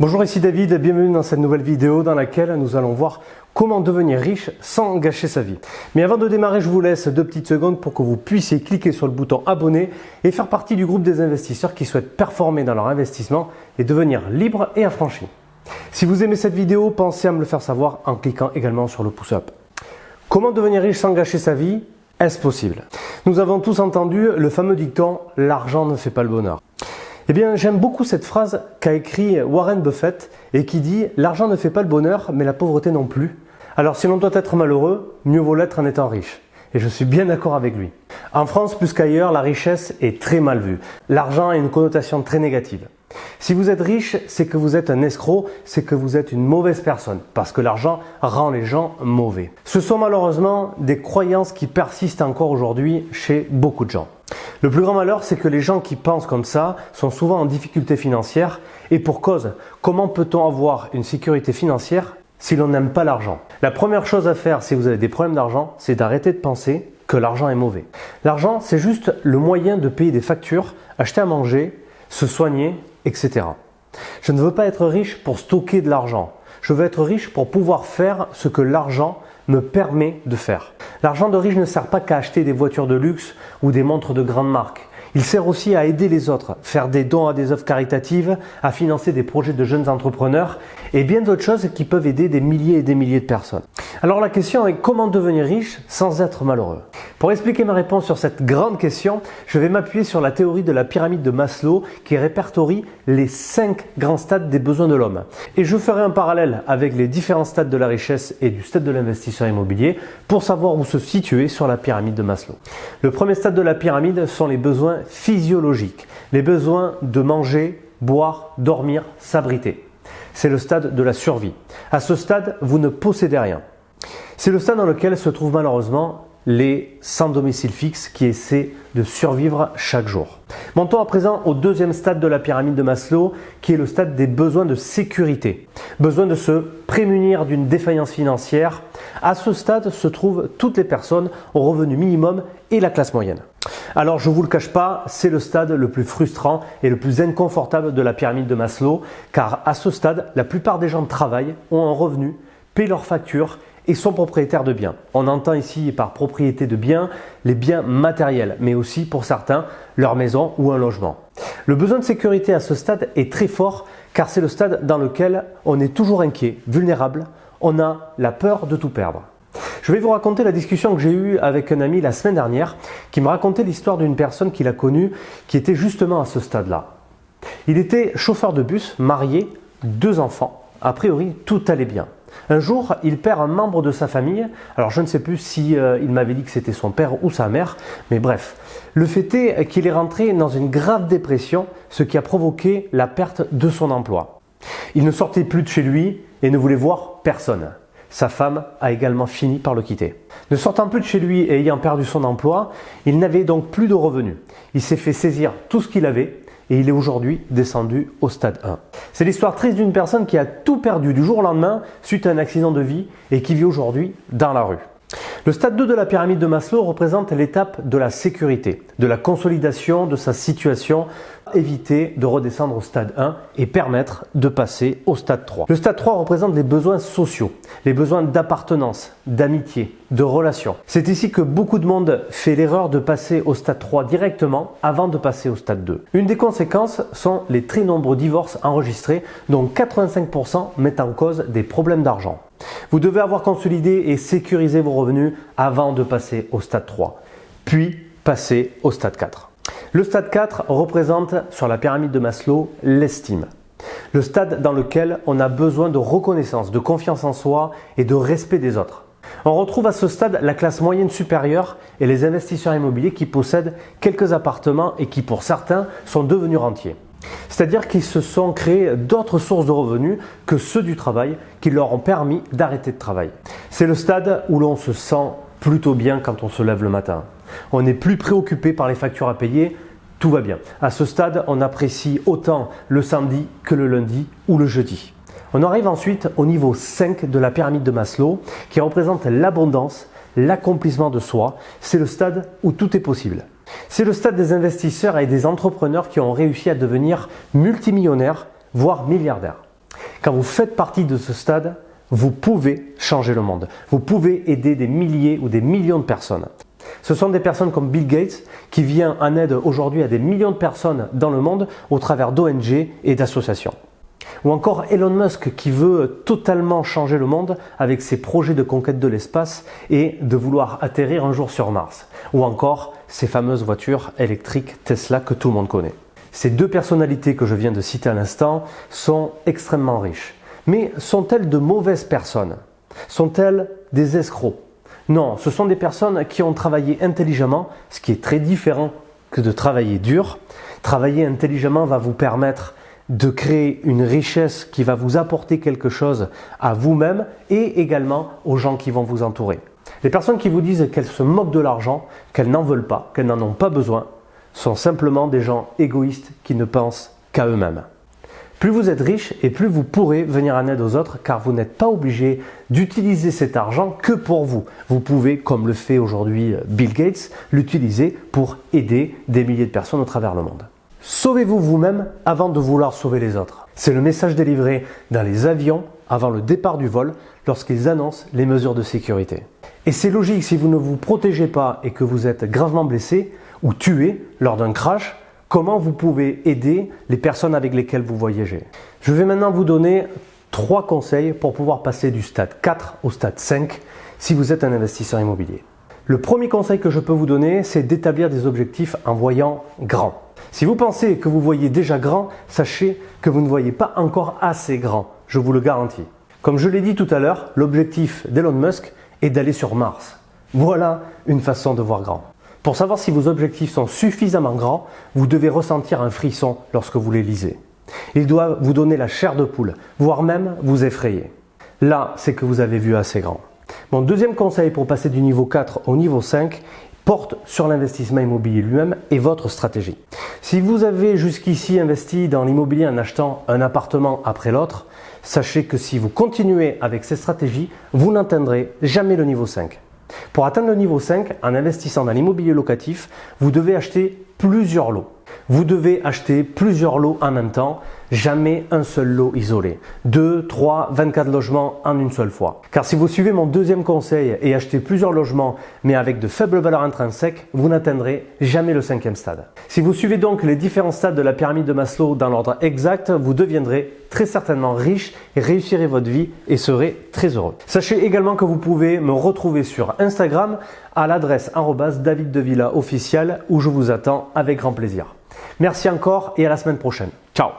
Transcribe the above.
Bonjour, ici David, bienvenue dans cette nouvelle vidéo dans laquelle nous allons voir comment devenir riche sans gâcher sa vie. Mais avant de démarrer, je vous laisse 2 petites secondes pour que vous puissiez cliquer sur le bouton abonner et faire partie du groupe des investisseurs qui souhaitent performer dans leur investissement et devenir libres et affranchis. Si vous aimez cette vidéo, pensez à me le faire savoir en cliquant également sur le pouce up. Comment devenir riche sans gâcher sa vie? Est-ce possible? Nous avons tous entendu le fameux dicton « l'argent ne fait pas le bonheur ». Eh bien, j'aime beaucoup cette phrase qu'a écrit Warren Buffett et qui dit « l'argent ne fait pas le bonheur, mais la pauvreté non plus ». Alors, si l'on doit être malheureux, mieux vaut l'être en étant riche. Et je suis bien d'accord avec lui. En France, plus qu'ailleurs, la richesse est très mal vue. L'argent a une connotation très négative. Si vous êtes riche, c'est que vous êtes un escroc, c'est que vous êtes une mauvaise personne, parce que l'argent rend les gens mauvais. Ce sont malheureusement des croyances qui persistent encore aujourd'hui chez beaucoup de gens. Le plus grand malheur, c'est que les gens qui pensent comme ça sont souvent en difficulté financière et pour cause. Comment peut-on avoir une sécurité financière si l'on n'aime pas l'argent? La première chose à faire si vous avez des problèmes d'argent, c'est d'arrêter de penser que l'argent est mauvais. L'argent, c'est juste le moyen de payer des factures, acheter à manger, se soigner, etc. Je ne veux pas être riche pour stocker de l'argent. Je veux être riche pour pouvoir faire ce que l'argent me permet de faire. L'argent de riche ne sert pas qu'à acheter des voitures de luxe ou des montres de grande marque. Il sert aussi à aider les autres, faire des dons à des œuvres caritatives, à financer des projets de jeunes entrepreneurs et bien d'autres choses qui peuvent aider des milliers et des milliers de personnes. Alors la question est comment devenir riche sans être malheureux? Pour expliquer ma réponse sur cette grande question, je vais m'appuyer sur la théorie de la pyramide de Maslow qui répertorie les 5 grands stades des besoins de l'homme. Et je ferai un parallèle avec les différents stades de la richesse et du stade de l'investisseur immobilier pour savoir où se situer sur la pyramide de Maslow. Le premier stade de la pyramide sont les besoins physiologiques, les besoins de manger, boire, dormir, s'abriter. C'est le stade de la survie. À ce stade, vous ne possédez rien. C'est le stade dans lequel se trouvent malheureusement les sans domicile fixe qui essaient de survivre chaque jour. Montons à présent au deuxième stade de la pyramide de Maslow qui est le stade des besoins de sécurité. Besoin de se prémunir d'une défaillance financière. À ce stade se trouvent toutes les personnes au revenu minimum et la classe moyenne. Alors je ne vous le cache pas, c'est le stade le plus frustrant et le plus inconfortable de la pyramide de Maslow car à ce stade, la plupart des gens travaillent, ont un revenu, paient leurs factures et sont propriétaires de biens. On entend ici par propriété de biens les biens matériels, mais aussi pour certains leur maison ou un logement. Le besoin de sécurité à ce stade est très fort car c'est le stade dans lequel on est toujours inquiet, vulnérable, on a la peur de tout perdre. Je vais vous raconter la discussion que j'ai eue avec un ami la semaine dernière qui me racontait l'histoire d'une personne qu'il a connue qui était justement à ce stade-là. Il était chauffeur de bus, marié, 2 enfants. A priori, tout allait bien. Un jour, il perd un membre de sa famille. Alors, je ne sais plus si il m'avait dit que c'était son père ou sa mère, mais bref. Le fait est qu'il est rentré dans une grave dépression, ce qui a provoqué la perte de son emploi. Il ne sortait plus de chez lui et ne voulait voir personne. Sa femme a également fini par le quitter. Ne sortant plus de chez lui et ayant perdu son emploi, il n'avait donc plus de revenus. Il s'est fait saisir tout ce qu'il avait et il est aujourd'hui descendu au stade 1. C'est l'histoire triste d'une personne qui a tout perdu du jour au lendemain suite à un accident de vie et qui vit aujourd'hui dans la rue. Le stade 2 de la pyramide de Maslow représente l'étape de la sécurité, de la consolidation de sa situation, éviter de redescendre au stade 1 et permettre de passer au stade 3. Le stade 3 représente les besoins sociaux, les besoins d'appartenance, d'amitié, de relations. C'est ici que beaucoup de monde fait l'erreur de passer au stade 3 directement avant de passer au stade 2. Une des conséquences sont les très nombreux divorces enregistrés, dont 85% mettent en cause des problèmes d'argent. Vous devez avoir consolidé et sécurisé vos revenus avant de passer au stade 3, puis passer au stade 4. Le stade 4 représente sur la pyramide de Maslow l'estime. Le stade dans lequel on a besoin de reconnaissance, de confiance en soi et de respect des autres. On retrouve à ce stade la classe moyenne supérieure et les investisseurs immobiliers qui possèdent quelques appartements et qui pour certains sont devenus rentiers. C'est-à-dire qu'ils se sont créés d'autres sources de revenus que ceux du travail qui leur ont permis d'arrêter de travailler. C'est le stade où l'on se sent plutôt bien quand on se lève le matin. On n'est plus préoccupé par les factures à payer, tout va bien. À ce stade, on apprécie autant le samedi que le lundi ou le jeudi. On arrive ensuite au niveau 5 de la pyramide de Maslow qui représente l'abondance, l'accomplissement de soi. C'est le stade où tout est possible. C'est le stade des investisseurs et des entrepreneurs qui ont réussi à devenir multimillionnaires, voire milliardaires. Quand vous faites partie de ce stade, vous pouvez changer le monde. Vous pouvez aider des milliers ou des millions de personnes. Ce sont des personnes comme Bill Gates qui vient en aide aujourd'hui à des millions de personnes dans le monde au travers d'ONG et d'associations. Ou encore Elon Musk qui veut totalement changer le monde avec ses projets de conquête de l'espace et de vouloir atterrir un jour sur Mars. Ou encore ces fameuses voitures électriques Tesla que tout le monde connaît. Ces deux personnalités que je viens de citer à l'instant sont extrêmement riches. Mais sont-elles de mauvaises personnes? Sont-elles des escrocs? Non, ce sont des personnes qui ont travaillé intelligemment, ce qui est très différent que de travailler dur. Travailler intelligemment va vous permettre de créer une richesse qui va vous apporter quelque chose à vous-même et également aux gens qui vont vous entourer. Les personnes qui vous disent qu'elles se moquent de l'argent, qu'elles n'en veulent pas, qu'elles n'en ont pas besoin, sont simplement des gens égoïstes qui ne pensent qu'à eux-mêmes. Plus vous êtes riche et plus vous pourrez venir en aide aux autres car vous n'êtes pas obligé d'utiliser cet argent que pour vous. Vous pouvez, comme le fait aujourd'hui Bill Gates, l'utiliser pour aider des milliers de personnes au travers le monde. Sauvez-vous vous-même avant de vouloir sauver les autres. C'est le message délivré dans les avions avant le départ du vol lorsqu'ils annoncent les mesures de sécurité. Et c'est logique, si vous ne vous protégez pas et que vous êtes gravement blessé ou tué lors d'un crash, comment vous pouvez aider les personnes avec lesquelles vous voyagez. Je vais maintenant vous donner 3 conseils pour pouvoir passer du stade 4 au stade 5 si vous êtes un investisseur immobilier. Le premier conseil que je peux vous donner, c'est d'établir des objectifs en voyant grand. Si vous pensez que vous voyez déjà grand, sachez que vous ne voyez pas encore assez grand, je vous le garantis. Comme je l'ai dit tout à l'heure, l'objectif d'Elon Musk est d'aller sur Mars. Voilà une façon de voir grand. Pour savoir si vos objectifs sont suffisamment grands, vous devez ressentir un frisson lorsque vous les lisez. Il doit vous donner la chair de poule, voire même vous effrayer. Là, c'est que vous avez vu assez grand. Mon deuxième conseil pour passer du niveau 4 au niveau 5 porte sur l'investissement immobilier lui-même et votre stratégie. Si vous avez jusqu'ici investi dans l'immobilier en achetant un appartement après l'autre, sachez que si vous continuez avec ces stratégies, vous n'atteindrez jamais le niveau 5. Pour atteindre le niveau 5, en investissant dans l'immobilier locatif, vous devez acheter plusieurs lots. Vous devez acheter plusieurs lots en même temps, jamais un seul lot isolé. 2, 3, 24 logements en une seule fois. Car si vous suivez mon deuxième conseil et achetez plusieurs logements mais avec de faibles valeurs intrinsèques, vous n'atteindrez jamais le 5e stade. Si vous suivez donc les différents stades de la pyramide de Maslow dans l'ordre exact, vous deviendrez très certainement riche et réussirez votre vie et serez très heureux. Sachez également que vous pouvez me retrouver sur Instagram à l'adresse @daviddevillaofficial où je vous attends avec grand plaisir. Merci encore et à la semaine prochaine. Ciao!